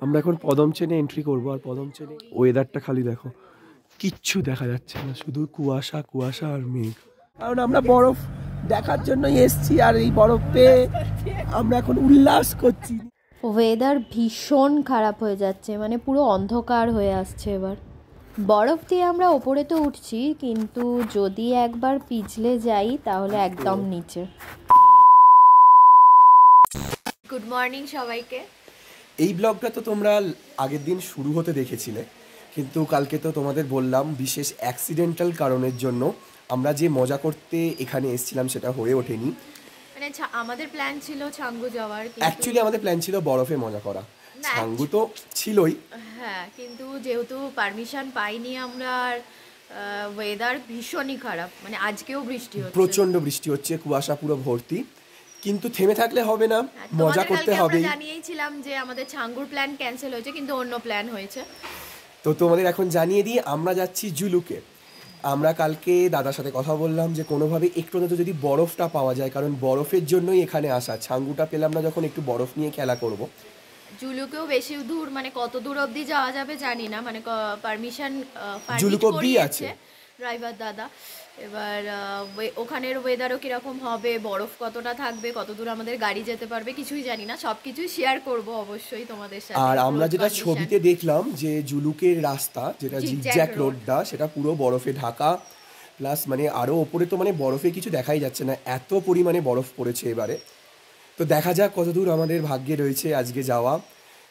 আমরা এখন পদম চেনে এন্ট্রি করবো, আর পদম চেনে ওয়েদারটা খালি দেখো, কিচ্ছু দেখা যাচ্ছে না, শুধু কুয়াশা কুয়াশা আর মেঘ। কারণ আমরা বরফ দেখার জন্যই এসছি, আর এই বরফ পেয়ে আমরা এখন উল্লাস করছি। ওয়েদার ভীষণ খারাপ হয়ে যাচ্ছে, মানে পুরো অন্ধকার হয়ে আসছে এবার। বরফ দিয়ে আমরা ওপরে তো উঠছি, কিন্তু যদি একবার পিছলে যাই তাহলে একদম নিচে। গুড মর্নিং সবাইকে। এই ব্লগটা তো তোমরা আগের দিন শুরু হতে দেখেছিলে, কিন্তু কালকে তো তোমাদের বললাম বিশেষ অ্যাক্সিডেন্টাল কারণের জন্য আমরা যে মজা করতে এখানে এসেছিলাম সেটা হয়ে ওঠেনি। মানে আমাদের প্ল্যান ছিল ছাঙ্গু যাওয়ার, অ্যাকচুয়ালি আমাদের প্ল্যান ছিল বরফে মজা করা, ছাঙ্গু তো ছিলই। হ্যাঁ, কিন্তু যেহেতু পারমিশন পাইনি আমরা, আর ওয়েদার ভীষণই খারাপ, মানে আজকেও বৃষ্টি হচ্ছে, প্রচন্ড বৃষ্টি হচ্ছে, কুয়াশা পুরো ভর্তি, কিন্তু থেমে থাকলে হবে না, মজা করতে হবে। জানিয়েছিলাম যে আমাদের ছাঙ্গুর প্ল্যান ক্যান্সেল হয়েছে, কিন্তু অন্য প্ল্যান হয়েছে। তো তোমাদের এখন জানিয়ে দিই, আমরা যাচ্ছি জুলুকে। আমরা কালকে দাদার সাথে কথা বললাম যে কোনোভাবে একটু তো যদি বরফটা পাওয়া যায়, কারণ বরফের জন্যই এখানে আসা। ছাঙ্গুটা পেলাম না যখন, একটু বরফ নিয়ে খেলা করব। জুলুকেও বেশি দূর, মানে কত দূর অবধি যাওয়া যাবে জানি না, মানে পারমিশন জুলুক অবধি আছে ড্রাইভার দাদা। এবার ওখানের ওয়েদারও কিরকম হবে, বরফ কতটা থাকবে, কত দূর আমাদের গাড়ি যেতে পারবে, কিছুই জানি না। সবকিছুই শেয়ার করব অবশ্যই তোমাদের সাথে। আর আমরা যেটা ছবিতে দেখলাম যে জুলুকের রাস্তা, যেটা জিগজ্যাগ রোডটা, সেটা পুরো বরফে ঢাকা, প্লাস মানে আরও ওপরে তো মানে বরফে কিছু দেখাই যাচ্ছে না, এত পরিমাণে বরফ পড়েছে এবারে। তো দেখা যাক কতদূর আমাদের ভাগ্যে রয়েছে আজকে যাওয়া।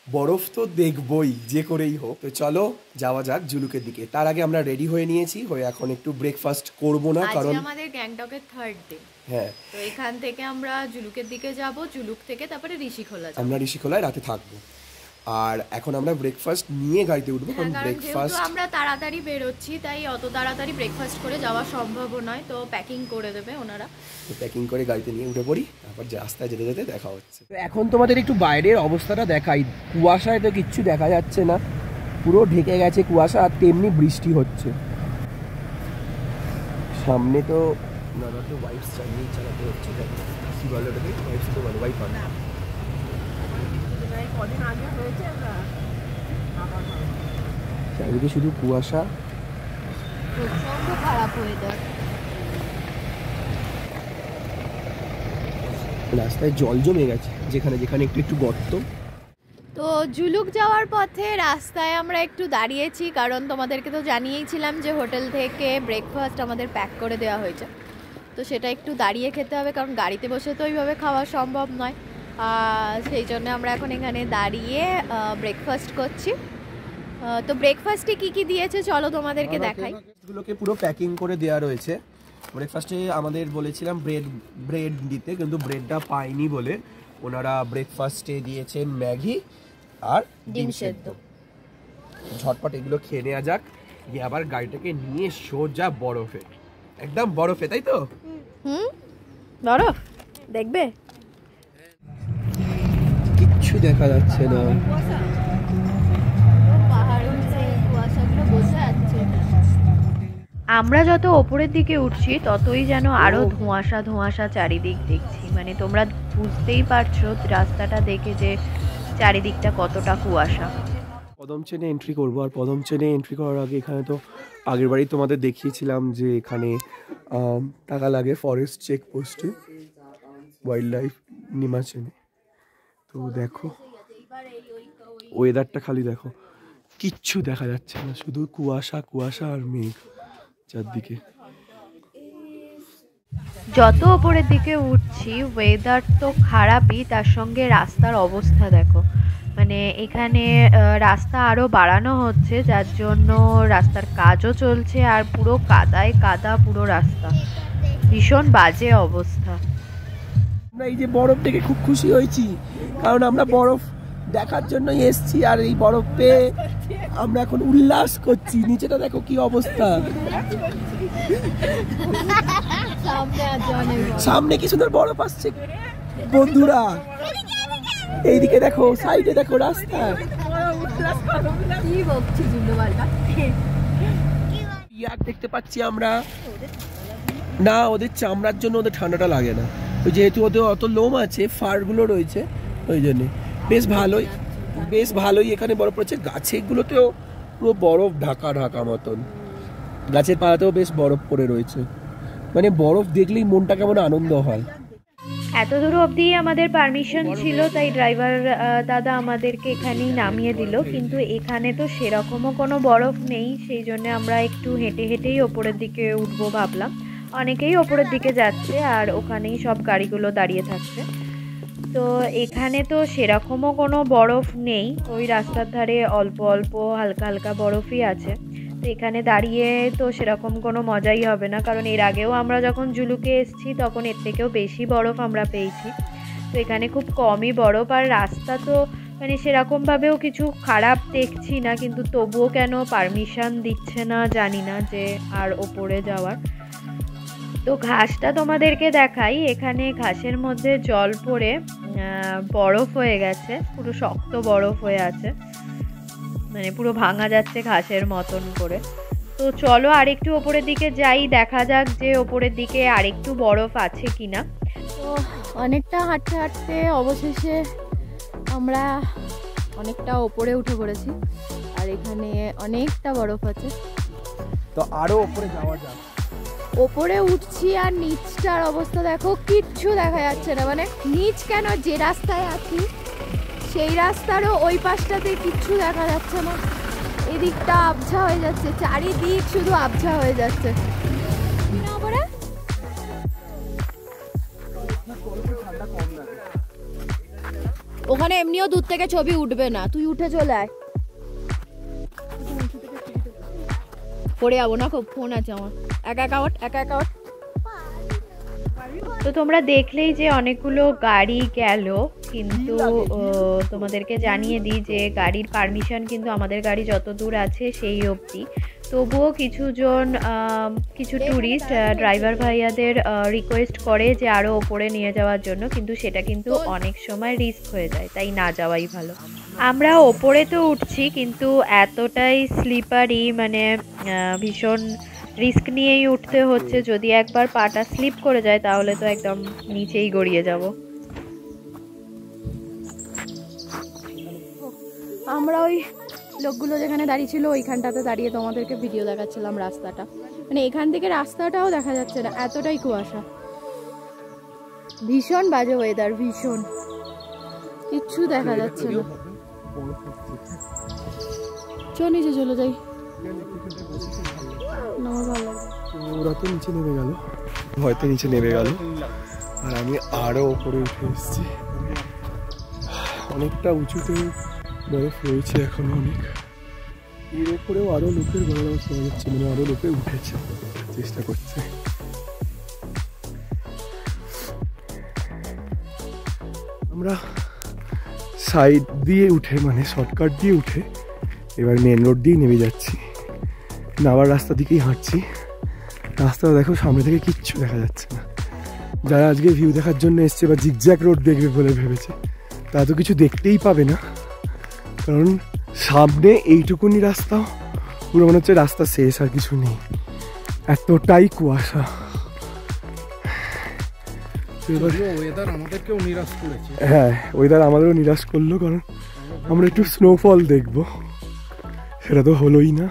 বরফ তো দেখবই যে করেই হোক। তো চলো যাওয়া যাক জুলুকের দিকে। তার আগে আমরা রেডি হয়ে নিয়েছি, হয়ে এখন একটু ব্রেকফাস্ট করবো না, কারণ আমাদের গ্যাংটকের থার্ড ডে। হ্যাঁ, তো এখান থেকে আমরা জুলুকের দিকে যাব, জুলুক থেকে তারপরে ঋষিখোলা যাব। আমরা ঋষিখোলায় রাতে থাকবো। আর এখন আমরা ব্রেকফাস্ট নিয়ে গাড়িতে উঠবো, কারণ ব্রেকফাস্ট আমরা তাড়াতাড়ি বেরোচ্ছি, তাই অত তাড়াতাড়ি ব্রেকফাস্ট করে যাওয়া সম্ভব নয়, তো প্যাকিং করে দেবে ওনারা। প্যাকিং করে গাড়িতে নিয়ে উঠে পড়ি, তারপর রাস্তায় যেতে যেতে দেখা হচ্ছে। এখন তোমাদের একটু বাইরের অবস্থাটা দেখাই। কুয়াশায় তো কিচ্ছু দেখা যাচ্ছে না, পুরো ঢেকে গেছে কুয়াশা, আর তেমনি বৃষ্টি হচ্ছে। সামনে তো দাদা তো ওয়াইফস চালাতে হচ্ছে, কি বলে ওটাকে, ওয়াইফস তো বলে, ওয়াইফ না, কদিন আগে হয়েছে। চারিদিকে শুধু কুয়াশা, প্রচন্ড খারাপ ওয়েদার। রাস্তায় জল জমে গেছে, যেখানে যেখানে একটু একটু গর্ত। তো জুলুক যাওয়ার পথে রাস্তায় আমরা একটু দাঁড়িয়েছি, কারণ তোমাদেরকে তো জানিয়েছিলাম যে হোটেল থেকে ব্রেকফাস্ট আমাদের প্যাক করে দেওয়া হয়েছে, তো সেটা একটু দাঁড়িয়ে খেতে হবে, কারণ গাড়িতে বসে তো ওইভাবে খাওয়া সম্ভব নয়। সেই জন্য আমরা এখন এখানে দাঁড়িয়ে ব্রেকফাস্ট করছি। তো ব্রেকফাস্টে কি কি দিয়েছে চলো তোমাদেরকে দেখাই। এগুলোকে পুরো প্যাকিং করে দেওয়া রয়েছে। ব্রেকফাস্টে আমাদের বলেছিলাম ব্রেড দিতে, কিন্তু ব্রেডটা পাইনি বলে ওনারা ব্রেকফাস্টে দিয়েছেন ম্যাগি আর ডিম সেদ্ধ। ঝটপট এগুলো খেয়ে নেওয়া যাক, গিয়ে আবার গাড়িটাকে নিয়ে সোজা বরফে, একদম বরফে, তাই তো? বরফ দেখবে, কিচ্ছু দেখা যাচ্ছে না। আমরা যত ওপরের দিকে উঠছি ততই যেন আরো ধোঁয়াশা ধোঁয়াশা চারিদিক দেখছি, মানে তোমরা বুঝতেই পারছো রাস্তাটা দেখে যে চারিদিকটা কতটা কুয়াশা। পদম চেনে এন্ট্রি করবো, আর পদম চেনে এন্ট্রি করার আগে এখানে তো আগের বাড়ি তোমাদের দেখিয়েছিলাম যে এখানে টাকা লাগে ফরেস্ট চেকপোস্টে, ওয়াইল্ড লাইফ নিমাচেনে। তো দেখো ওয়েদারটা খালি দেখো, কিচ্ছু দেখা যাচ্ছে না, শুধু কুয়াশা কুয়াশা আর মেঘ চারদিকে। যত ওপরের দিকে উঠছি ওয়েদার তো খারাপই, তার সঙ্গে রাস্তার অবস্থা দেখো, মানে এখানে রাস্তা আরো বাড়ানো হচ্ছে, যার জন্য রাস্তার কাজও চলছে, আর পুরো কাদায় কাদা পুরো রাস্তা, ভীষণ বাজে অবস্থা। আমরা এই যে বরফ দেখে খুব খুশি হয়েছি, কারণ আমরা বরফ দেখার জন্যই এসছি, আর এই বরফ পেয়ে আমরা এখন উল্লাস করছি। নিচেটা দেখো কি অবস্থা, সামনে কি সুন্দর বরফ আসছে বন্ধুরা। এইদিকে দেখো, সাইডে দেখো রাস্তা, ইয়ার দেখতে পাচ্ছি আমরা না, ওদের চামড়ার জন্য ওদের ঠান্ডাটা লাগে না, যেহেতু ওদের অত লোম আছে, ফারগুলো রয়েছে, ওই জন্যে বেশ ভালোই। বেশ ভালোই এখানে বরফ পড়েছে, গাছেগুলোতেও পুরো বরফ ঢাকা ঢাকা মতন, গাছের পাতাতেও বেশ বরফ পড়ে রয়েছে, মানে বরফ দেখলেই মনটা কেমন আনন্দ হয়। এত দূর অবধি আমাদের পারমিশন ছিল, তাই ড্রাইভার দাদা আমাদেরকে এখানেই নামিয়ে দিল, কিন্তু এখানে তো সেরকমও কোনো বরফ নেই, সেই জন্য আমরা একটু হেঁটে হেঁটেই ওপরের দিকে উঠবো ভাবলাম। অনেকেই ওপরের দিকে যাচ্ছে আর ওখানেই সব গাড়িগুলো দাঁড়িয়ে থাকছে। তো এখানে তো সেরকমও কোনো বরফ নেই, ওই রাস্তার ধারে অল্প অল্প হালকা হালকা বরফই আছে। তো এখানে দাঁড়িয়ে তো সেরকম কোনো মজাই হবে না, কারণ এর আগেও আমরা যখন জুলুকে এসেছি তখন এর থেকেও বেশি বরফ আমরা পেয়েছি। তো এখানে খুব কমই বরফ, আর রাস্তা তো মানে সেরকমভাবেও কিছু খারাপ দেখছি না, কিন্তু তবুও কেন পারমিশন দিচ্ছে না জানি না যে আর ওপরে যাওয়ার। তো ঘাসটা তোমাদেরকে দেখাই, এখানে ঘাসের মধ্যে জল পড়ে বরফ হয়ে গেছে, পুরো শক্ত বরফ হয়ে আছে, মানে পুরো ভাঙা যাচ্ছে ঘাসের মতন করে। তো চলো আরেকটু ওপরের দিকে যাই, দেখা যাক যে ওপরের দিকে আরেকটু বরফ আছে কিনা। তো অনেকটা হাঁটতে হাঁটতে অবশেষে আমরা অনেকটা ওপরে উঠে পড়েছি, আর এখানে অনেকটা বরফ আছে। তো আরো ওপরে যাওয়া যাক। ওপরে উঠছি আর নিচটার অবস্থা দেখো, কিচ্ছু দেখা যাচ্ছে না, মানে নিচ কেন, যে রাস্তায় আছি সেই রাস্তারও ওই পাশটাতে কিচ্ছু দেখা যাচ্ছে না, এদিকটা আবছা হয়ে যাচ্ছে, চারিদিক শুধু আবছা হয়ে যাচ্ছে। ওখানে এমনিও দূর থেকে ছবি উঠবে না, তুই উঠে চলে আয়, পড়ে যাবো না, খুব ফোন আছে আমার, একা একা। তো তোমরা দেখলেই যে অনেকগুলো গাড়ি গেল, কিন্তু তোমাদেরকে জানিয়ে দিই যে গাড়ির পারমিশন কিন্তু আমাদের গাড়ি যত দূর আছে সেই অবধি। তবুও কিছু ট্যুরিস্ট ড্রাইভার ভাইয়াদের রিকোয়েস্ট করে যে আরও ওপরে নিয়ে যাওয়ার জন্য, কিন্তু সেটা কিন্তু অনেক সময় রিস্ক হয়ে যায়, তাই না যাওয়াই ভালো। আমরা ওপরে তো উঠছি, কিন্তু এতটাই স্লিপারি, মানে ভীষণ রিস্ক নিয়েই উঠতে হচ্ছে, যদি একবার পাটা স্লিপ করে যায় তাহলে তো একদম নিচেই গড়িয়ে যাব। আমরা ওই লোকগুলো যেখানে দাঁড়িয়ে ছিল ওইখানটাতে দাঁড়িয়ে তোমাদেরকে ভিডিও দেখাচ্ছিলাম রাস্তাটা, মানে এখান থেকে রাস্তাটাও দেখা যাচ্ছে না, এতটাই কুয়াশা, ভীষণ বাজে ওয়েদার, ভীষণ কিচ্ছু দেখা যাচ্ছে না। চল নিচে চলে যাই, ওরা তো নিচে নেমে গেল, হয়তো নিচে নেমে গেল, আর আমি আরো উপরে উঠে এসেছি, অনেকটা উঁচুতে বরফ রয়েছে এখনো অনেক, এর উপরেও আরো লোকের গলা শোনা যাচ্ছে, মানে আরো লোকে উঠেছে, চেষ্টা করছে। আমরা সাইড দিয়ে উঠে, মানে শর্টকাট দিয়ে উঠে এবার মেন রোড দিয়ে নেমে যাচ্ছি, নামার রাস্তা দিকেই হাঁটছি। রাস্তাটা দেখো, সামনে থেকে কিচ্ছু দেখা যাচ্ছে না। যারা আজকে ভিউ দেখার জন্য এসছে বা জিগজ্যাগ রোড দেখবে বলে ভেবেছে, তা তো কিছু দেখতেই পাবে না, কারণ সামনে এইটুকুনি রাস্তা, পুরো মনে হচ্ছে রাস্তা শেষ আর কিছু নেই, এতটাই কুয়াশা। হ্যাঁ, ওয়েদার আমাদেরও নিরাশ করলো, কারণ আমরা একটু স্নোফল দেখবো, সেটা তো হলোই না।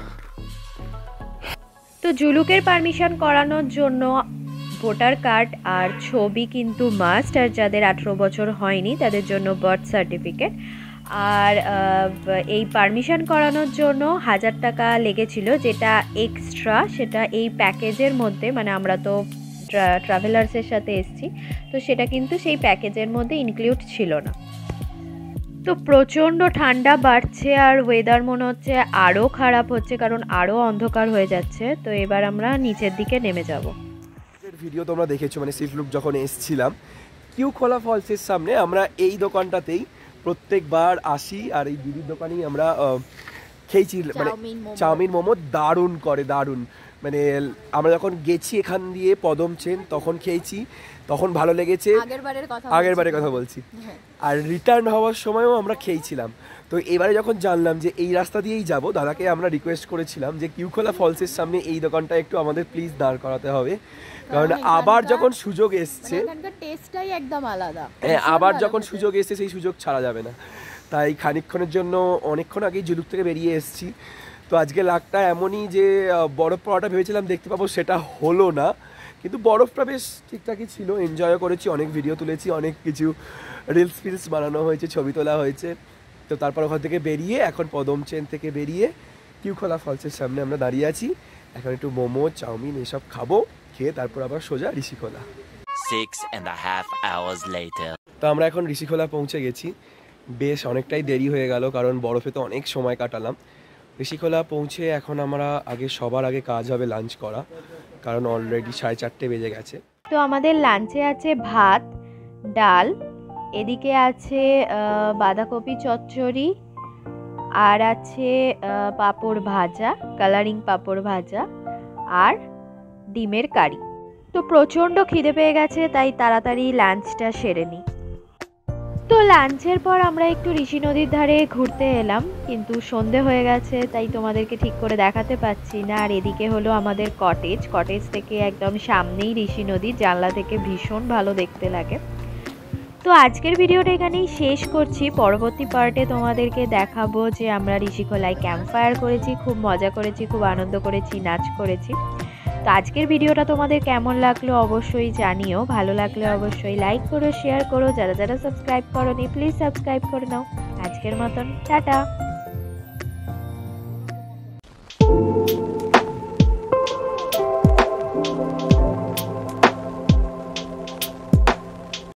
তো জুলুকের পারমিশন করানোর জন্য ভোটার কার্ড আর ছবি কিন্তু মাস্ট, আর যাদের 18 বছর হয়নি তাদের জন্য বার্থ সার্টিফিকেট। আর এই পারমিশন করানোর জন্য 1000 টাকা লেগেছিল, যেটা এক্সট্রা, সেটা এই প্যাকেজের মধ্যে, মানে আমরা তো ট্রাভেলার্সের সাথে এসেছি, তো সেটা কিন্তু সেই প্যাকেজের মধ্যে ইনক্লুড ছিল না। তো প্রচণ্ড ঠান্ডা বাড়ছে, আর ওয়েদার মনে হচ্ছে আরও খারাপ হচ্ছে, কারণ আরও অন্ধকার হয়ে যাচ্ছে। তো এবার আমরা নিচের দিকে নেমে যাব। ভিডিও তোমরা দেখেছো, মানে সিফলুক যখন এসেছিলাম কিউখোলা ফলসের সামনে, আমরা এই দোকানটাতেই প্রত্যেকবার আসি, আর এই দিদির দোকানেই আমরা খেয়েছি, মানে চাউমিন মোমো দারুণ করে, দারুণ, মানে আমরা যখন গেছি এখান দিয়ে পদম চেন তখন খেয়েছি, তখন ভালো লেগেছে, আগের বারের কথা বলছি, আর রিটার্ন হওয়ার সময়ও আমরা খেয়েছিলাম। তো এবারে যখন জানলাম যে এই রাস্তা দিয়েই যাব, দাদাকে আমরা রিকোয়েস্ট করেছিলাম যে কিউখোলা ফলসের সামনে এই দোকানটা একটু আমাদের প্লিজ দাঁড় করাতে হবে, কারণ আবার যখন সুযোগ এসছে, টেস্টটাই একদম আলাদা, হ্যাঁ, আবার যখন সুযোগ এসছে সেই সুযোগ ছাড়া যাবে না। তাই খানিকক্ষণের জন্য অনেকক্ষণ আগেই জুলুক থেকে বেরিয়ে এসেছি। তো আজকে লাকটা এমনই যে বরফ পড়াটা ভেবেছিলাম দেখতে পাবো, সেটা হলো না, কিন্তু বরফটা বেশ ঠিকঠাকই ছিল, এনজয়ও করেছি, অনেক ভিডিও তুলেছি, অনেক কিছু রিলস ফিলস বানানো হয়েছে, ছবি তোলা হয়েছে। তো তারপর ওখান থেকে বেরিয়ে এখন পদম চেন থেকে বেরিয়ে কিউখোলা ফলসের সামনে আমরা দাঁড়িয়ে আছি। এখন একটু মোমো চাউমিন এসব খাবো, খেয়ে তারপর আবার সোজা ঋষিখোলা। 6.5 hours later. তো আমরা এখন ঋষিখোলা পৌঁছে গেছি। বেশ অনেকটাই দেরি হয়ে গেল, কারণ বরফে তো অনেক সময় কাটালাম। ঋষিখোলা পৌঁছে এখন আমরা সবার আগে কাজ হবে লাঞ্চ করা, কারণ অলরেডি 4:30 বেজে গেছে। তো আমাদের লাঞ্চে আছে ভাত, ডাল, এদিকে আছে বাঁধাকপি চচ্চড়ি, আর আছে পাঁপড় ভাজা, কালারিং পাঁপড় ভাজা, আর ডিমের কারি। তো প্রচণ্ড খিদে পেয়ে গেছে, তাই তাড়াতাড়ি লাঞ্চটা সেরে নিই। তো লাঞ্চের পর আমরা একটু ঋষি নদীর ধারে ঘুরতে এলাম, কিন্তু সন্ধে হয়ে গেছে তাই তোমাদেরকে ঠিক করে দেখাতে পাচ্ছি না। আর এদিকে হলো আমাদের কটেজ থেকে একদম সামনেই ঋষি নদী, জানলা থেকে ভীষণ ভালো দেখতে লাগে। তো আজকের ভিডিওটা এখানেই শেষ করছি। পরবর্তী পার্টে তোমাদেরকে দেখাবো যে আমরা ঋষিখোলায় ক্যাম্প ফায়ার করেছি, খুব মজা করেছি, খুব আনন্দ করেছি, নাচ করেছি। তো আজকের ভিডিওটা তোমাদের কেমন লাগলো অবশ্যই জানিও। ভালো লাগলে অবশ্যই লাইক করো, শেয়ার করো। যারা যারা সাবস্ক্রাইব করোনি প্লিজ সাবস্ক্রাইব করে নাও। আজকের মতন টাটা।